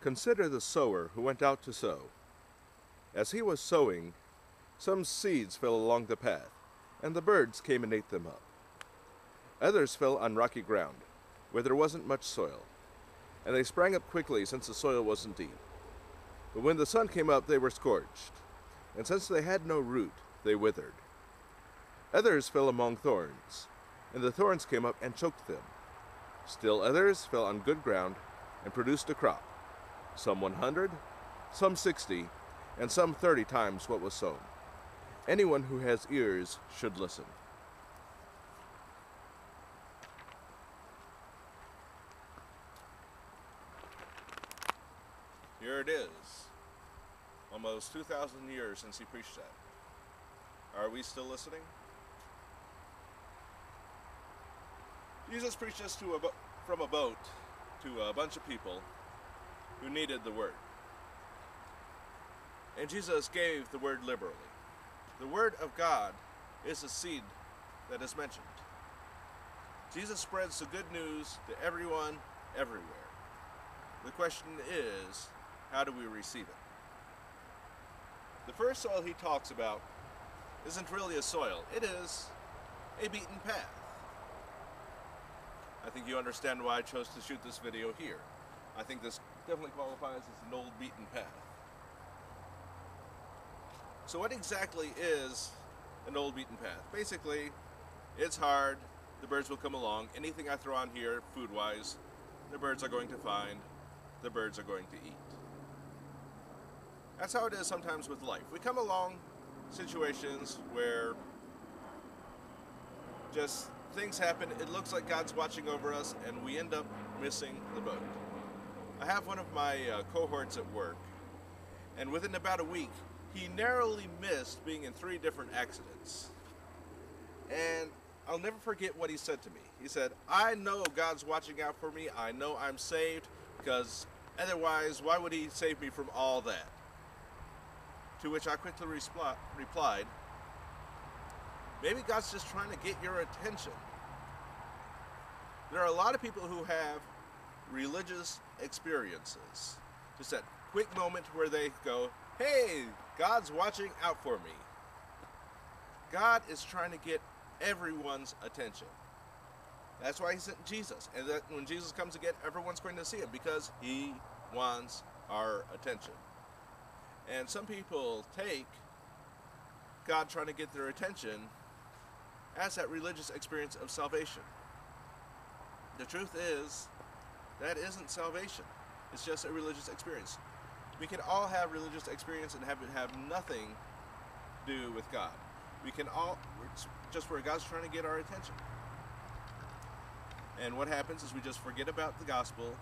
Consider the sower who went out to sow. As he was sowing, some seeds fell along the path, and the birds came and ate them up. Others fell on rocky ground, where there wasn't much soil, and they sprang up quickly since the soil wasn't deep. But when the sun came up, they were scorched, and since they had no root, they withered. Others fell among thorns, and the thorns came up and choked them. Still others fell on good ground and produced a crop, some 100, some 60, and some 30 times what was sown. Anyone who has ears should listen. Here it is, almost 2,000 years since he preached that. Are we still listening? Jesus preached this from a boat to a bunch of people who needed the word. And Jesus gave the word liberally. The word of God is the seed that is mentioned. Jesus spreads the good news to everyone, everywhere. The question is, how do we receive it? The first soil he talks about isn't really a soil. It is a beaten path. I think you understand why I chose to shoot this video here. I think this definitely qualifies as an old beaten path. So what exactly is an old beaten path? Basically, it's hard, the birds will come along, anything I throw on here, food-wise, the birds are going to find, the birds are going to eat. That's how it is sometimes with life. We come along situations where just things happen, it looks like God's watching over us, and we end up missing the boat. I have one of my cohorts at work, and within about a week, he narrowly missed being in 3 different accidents. And I'll never forget what he said to me. He said, I know God's watching out for me, I know I'm saved, because otherwise, why would he save me from all that? To which I quickly replied, maybe God's just trying to get your attention. There are a lot of people who have religious experiences. Just that quick moment where they go, hey, God's watching out for me. God is trying to get everyone's attention. That's why he sent Jesus. And that when Jesus comes again, everyone's going to see him because he wants our attention. And some people take God trying to get their attention as that religious experience of salvation. The truth is, that isn't salvation. It's just a religious experience. We can all have religious experience and have nothing to do with God. We can all, just where God's trying to get our attention. And what happens is we just forget about the gospel,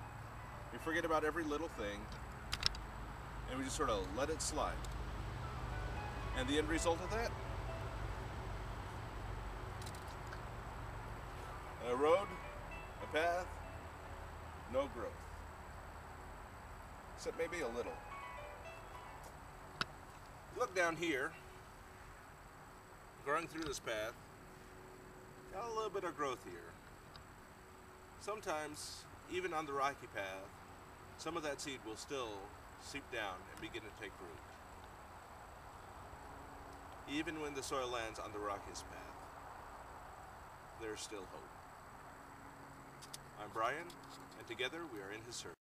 we forget about every little thing, and we just sort of let it slide. And the end result of that? A road, a path, no growth. Except maybe a little. Look down here, growing through this path, got a little bit of growth here. Sometimes, even on the rocky path, some of that seed will still seep down and begin to take root. Even when the soil lands on the rockiest path, there's still hope. I'm Brian, and together we are in his service.